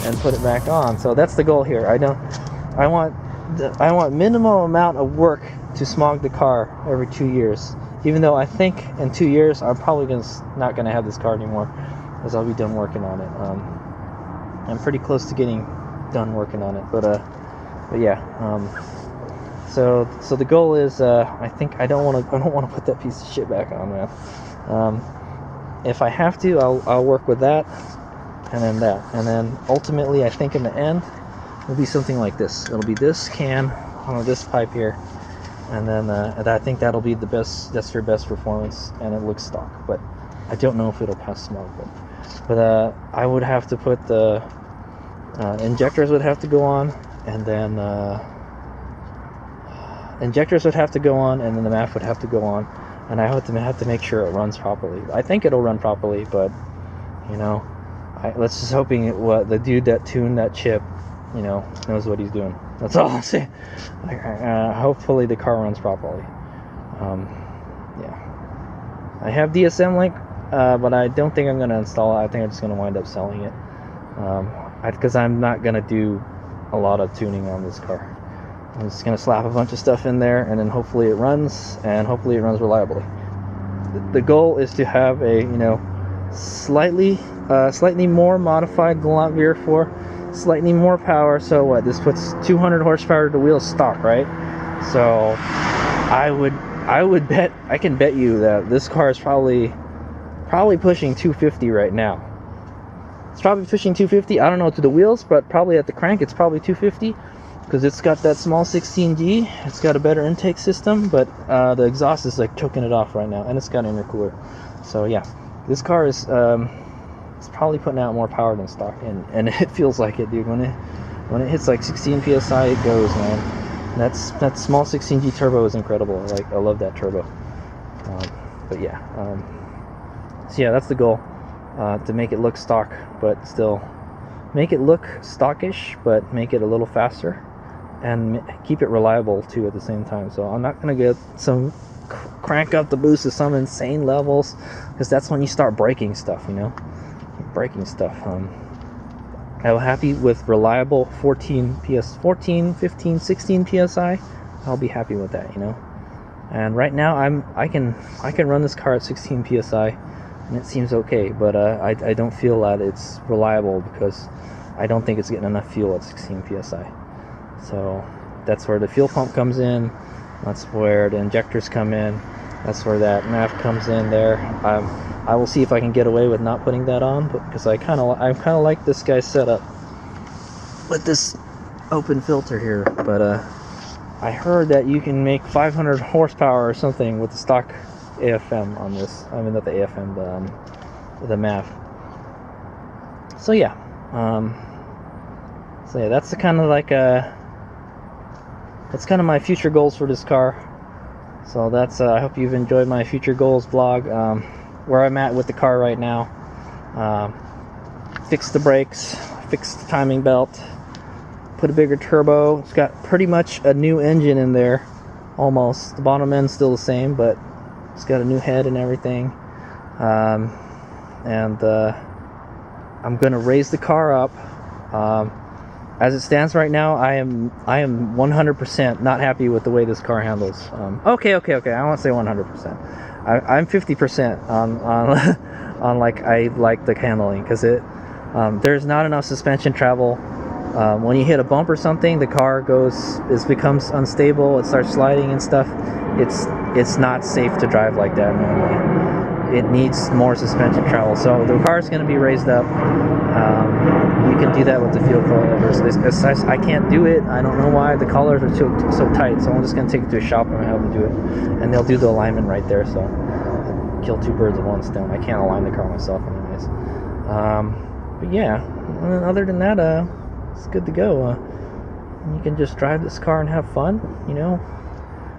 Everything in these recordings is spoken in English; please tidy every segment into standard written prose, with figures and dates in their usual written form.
and put it back on. So that's the goal here. I want minimal amount of work to smog the car every 2 years. Even though I think in 2 years I'm probably not gonna have this car anymore, because I'll be done working on it. I'm pretty close to getting done working on it, but yeah. So the goal is, I think I don't want to put that piece of shit back on, man. If I have to, I'll work with that, and then that, and then ultimately, I think in the end, it'll be something like this. It'll be this can on this pipe here, and then I think that'll be the best. That's your best performance, and it looks stock. But I don't know if it'll pass smog. But I would have to put the injectors would have to go on, and then injectors would have to go on, and then the MAF would have to go on, and I have to make sure it runs properly. I think it'll run properly, but you know, let's just hoping the dude that tuned that chip, you know, knows what he's doing. That's all I'm saying. Hopefully the car runs properly. Yeah, I have DSM Link, but I don't think I'm going to install it. I think I'm just going to wind up selling it, because I'm not going to do a lot of tuning on this car. I'm just going to slap a bunch of stuff in there, and then hopefully it runs, and hopefully it runs reliably. The goal is to have a, you know, slightly more modified Galant VR4, slightly more power. So what? This puts 200 horsepower to the wheel stock, right? So I can bet you that this car is probably pushing 250 right now. It's probably pushing 250. I don't know to the wheels, but probably at the crank it's probably 250, because it's got that small 16G. It's got a better intake system, but the exhaust is like choking it off right now, and it's got an intercooler. So yeah, this car is it's probably putting out more power than stock, and it feels like it, dude. When it hits like 16 psi, it goes, man. That small 16G turbo is incredible. I love that turbo. But yeah, so yeah, that's the goal, to make it look stock, but still make it look stockish, but make it a little faster, and keep it reliable too at the same time. So I'm not gonna get crank up the boost to some insane levels, because that's when you start breaking stuff, you know, I'm happy with reliable 14, 15, 16 psi. I'll be happy with that, you know. And right now I can run this car at 16 psi, and it seems okay, but I don't feel that it's reliable, because I don't think it's getting enough fuel at 16 psi. So that's where the fuel pump comes in. That's where the injectors come in. That's where that MAF comes in there. I will see if I can get away with not putting that on, because I kind of like this guy's setup with this open filter here. But I heard that you can make 500 horsepower or something with the stock AFM on this. I mean, not the AFM, the MAF. So yeah, that's the kind of like that's kind of my future goals for this car. So that's I hope you've enjoyed my future goals vlog. Where I'm at with the car right now. Fix the brakes, fix the timing belt, put a bigger turbo. It's got pretty much a new engine in there, almost. The bottom end's still the same, but it's got a new head and everything. And I'm gonna raise the car up. As it stands right now, I am 100% not happy with the way this car handles. Okay. I won't say 100%. I'm 50% on like I like the handling, because there's not enough suspension travel. When you hit a bump or something, the car becomes unstable. It starts sliding and stuff. It's not safe to drive like that normally. It needs more suspension travel. So the car's going to be raised up. You can do that with the fuel coilovers. I can't do it. I don't know why. The collars are so tight. So I'm just going to take it to a shop and have them do it. And they'll do the alignment right there. So I'll kill two birds with one stone. I can't align the car myself anyways. But yeah, and then other than that, it's good to go. You can just drive this car and have fun, you know.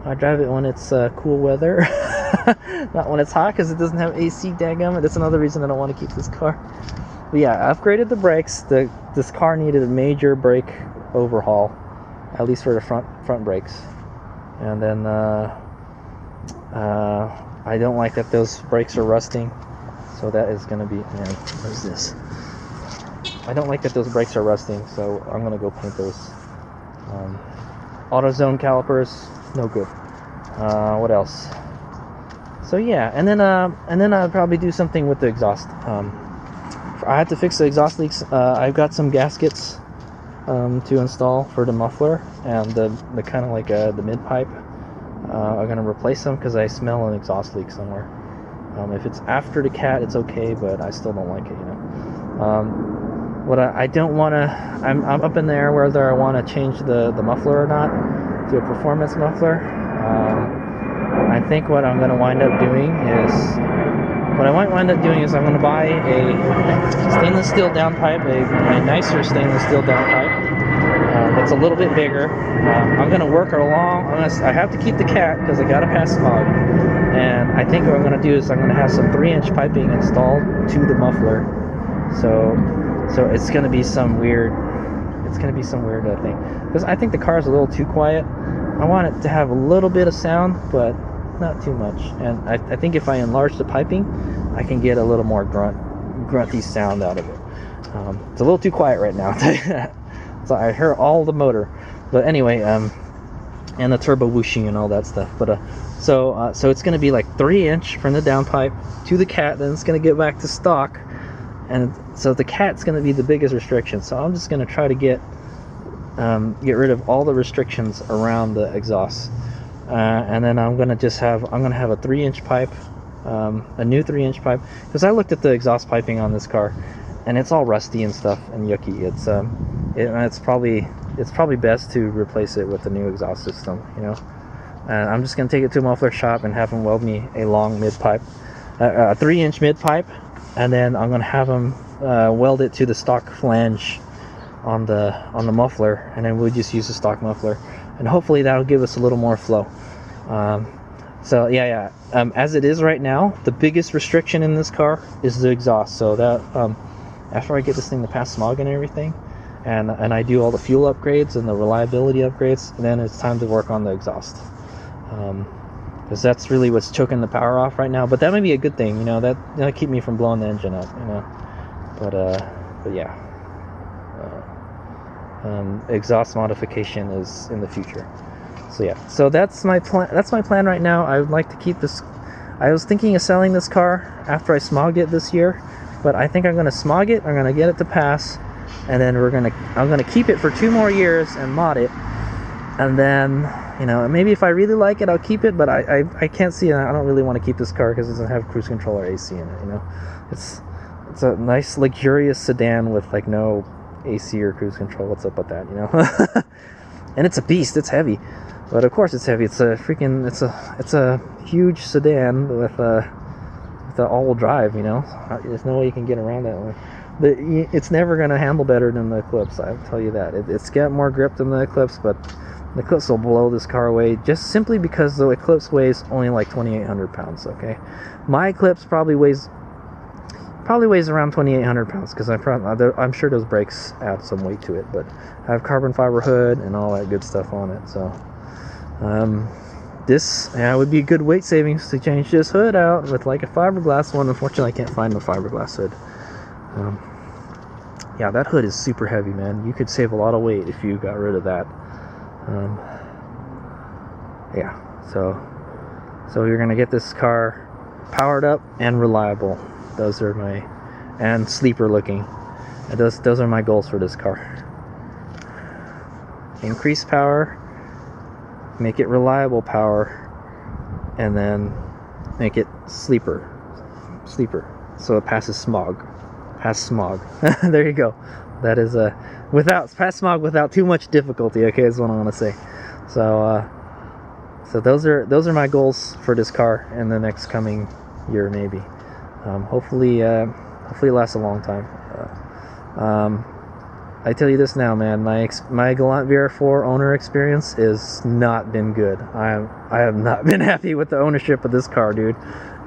I drive it when it's cool weather, not when it's hot, because it doesn't have AC, daggum. That's another reason I don't want to keep this car. But yeah, I upgraded the brakes. This car needed a major brake overhaul, at least for the front brakes. And then I don't like that those brakes are rusting, so that is going to be, man, what is this? don't like that those brakes are rusting, so I'm gonna go paint those. AutoZone calipers, no good. What else? So yeah, and then I'll probably do something with the exhaust. I had to fix the exhaust leaks. I've got some gaskets to install for the muffler and the kind of like the mid pipe. I'm gonna replace them because I smell an exhaust leak somewhere. If it's after the cat, it's okay, but I still don't like it, you know. What I don't want to, I'm up in the air whether I want to change the muffler or not to a performance muffler. I think what I'm going to wind up doing is, I'm going to buy a stainless steel downpipe, a nicer stainless steel downpipe that's a little bit bigger. I'm going to work it along. I have to keep the cat because I got to pass smog. And I think what I'm going to do is I'm going to have some 3-inch piping installed to the muffler. So it's going to be some weird thing. Because I think the car is a little too quiet. I want it to have a little bit of sound, but not too much. And I think if I enlarge the piping, I can get a little more grunty sound out of it. It's a little too quiet right now, I'll tell you that. So I hear all the motor. But anyway, and the turbo whooshing and all that stuff. But so it's going to be like 3-inch from the downpipe to the cat, then it's going to get back to stock. And so the cat's going to be the biggest restriction. So I'm just going to try to get rid of all the restrictions around the exhaust, and then I'm going to have a 3-inch pipe, a new 3-inch pipe, because I looked at the exhaust piping on this car, and it's all rusty and stuff and yucky. It's probably best to replace it with a new exhaust system, you know. And I'm just going to take it to a muffler shop and have them weld me a long mid pipe, a 3-inch mid pipe. And then I'm gonna have them weld it to the stock flange on the muffler, and then we'll just use the stock muffler, and hopefully that'll give us a little more flow. So yeah. As it is right now, the biggest restriction in this car is the exhaust. So that after I get this thing to pass smog and everything, and I do all the fuel upgrades and the reliability upgrades, then it's time to work on the exhaust. Because that's really what's choking the power off right now. But that may be a good thing, you know. That'll keep me from blowing the engine up, you know. But yeah, exhaust modification is in the future. So yeah, so that's my plan. That's my plan right now. I would like to keep this. I was thinking of selling this car after I smogged it this year, but I think I'm going to smog it. I'm going to get it to pass, and then I'm going to keep it for 2 more years and mod it, and then, you know, maybe if I really like it, I'll keep it, but I can't see it. I don't really want to keep this car because it doesn't have cruise control or AC in it, you know. It's a nice, luxurious sedan with, like, no AC or cruise control. What's up with that, you know? And it's a beast. It's heavy. But, of course, it's heavy. It's a huge sedan with a all-wheel drive, you know. There's no way you can get around that way. It's never going to handle better than the Eclipse, I'll tell you that. It's got more grip than the Eclipse, but the Eclipse will blow this car away just simply because the Eclipse weighs only like 2,800 pounds, okay? My Eclipse probably weighs around 2,800 pounds because I'm sure those brakes add some weight to it, but I have carbon fiber hood and all that good stuff on it, so this would be good weight savings to change this hood out with like a fiberglass one. Unfortunately, I can't find a fiberglass hood. Yeah, that hood is super heavy, man. You could save a lot of weight if you got rid of that. Yeah, so you're gonna get this car powered up and reliable. Those are and sleeper looking. And those are my goals for this car. Increase power, make it reliable power, and then make it sleeper, so it passes smog. There you go. That is pass smog without too much difficulty. Okay, is what I want to say. So those are my goals for this car in the next coming year, maybe. Hopefully it lasts a long time. I tell you this now, man. My Galant VR4 owner experience has not been good. I have not been happy with the ownership of this car, dude.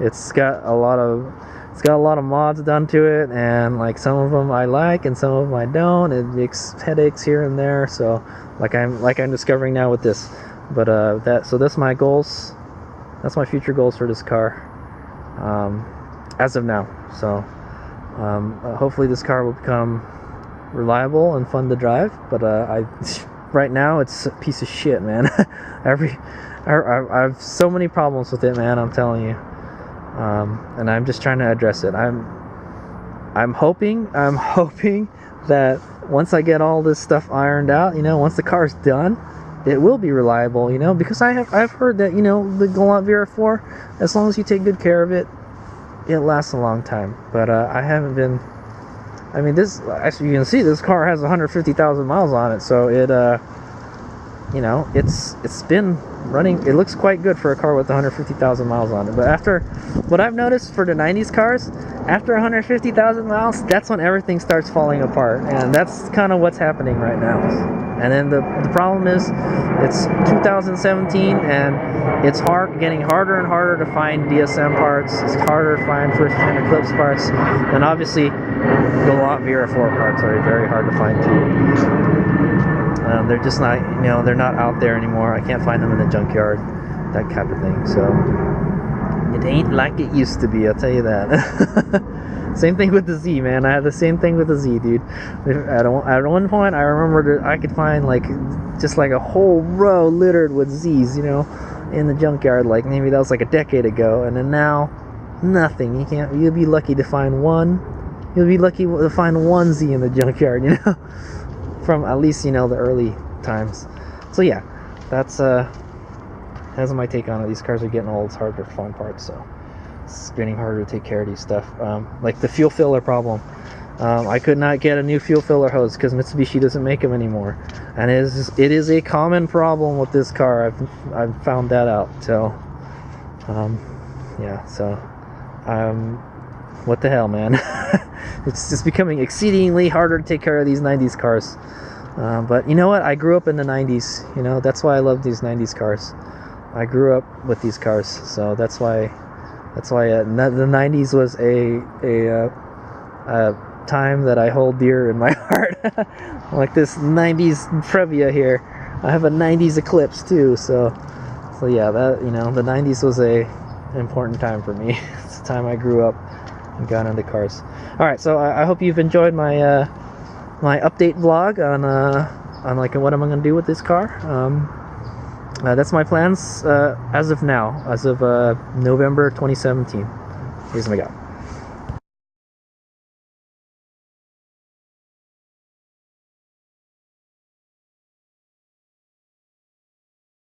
It's got a lot of mods done to it, and like some of them I like and some of them I don't. It makes headaches here and there. So like I'm discovering now with this. But that's my goals. That's my future goals for this car. As of now. So hopefully this car will become reliable and fun to drive, but right now it's a piece of shit, man. I have so many problems with it, man, I'm telling you. And I'm just trying to address it. I'm hoping that once I get all this stuff ironed out, you know, once the car's done, it will be reliable, you know, because I've heard that, you know, the Galant VR4, as long as you take good care of it, it lasts a long time. But I haven't been. I mean, this, as you can see, this car has 150,000 miles on it, so it you know, it's been running. It looks quite good for a car with 150,000 miles on it. But after, what I've noticed for the 90s cars, after 150,000 miles, that's when everything starts falling apart, and that's kind of what's happening right now. And then the problem is, it's 2017, and it's getting harder and harder to find DSM parts. It's harder to find first-gen Eclipse parts, and obviously, Galant VR4 parts are very hard to find too. They're just not, you know, they're not out there anymore. I can't find them in the junkyard, that kind of thing. So it ain't like it used to be, I'll tell you that. Same thing with the Z, man. I had the same thing with the Z, dude. At one point, I remember that I could find like just like a whole row littered with Z's, you know, in the junkyard. Like maybe that was like a decade ago, and then now nothing. You'll be lucky to find one. You'll be lucky to find one Z in the junkyard, you know. From at least, you know, the early times. So yeah, that's my take on it. These cars are getting old. It's harder to find parts, so it's getting harder to take care of these stuff. Like the fuel filler problem. I could not get a new fuel filler hose because Mitsubishi doesn't make them anymore, and it is a common problem with this car. I've found that out. So yeah, so what the hell, man. It's just becoming exceedingly harder to take care of these 90s cars. But you know what? I grew up in the 90s. You know, that's why I love these 90s cars. I grew up with these cars, so that's why the 90s was a time that I hold dear in my heart. Like this 90s Previa here. I have a 90s Eclipse too, so yeah, that, you know, the 90s was an important time for me. It's the time I grew up and got into cars. All right, so I hope you've enjoyed my my update vlog on like what am I gonna do with this car. That's my plans as of now, as of November 2017. Here's what I got.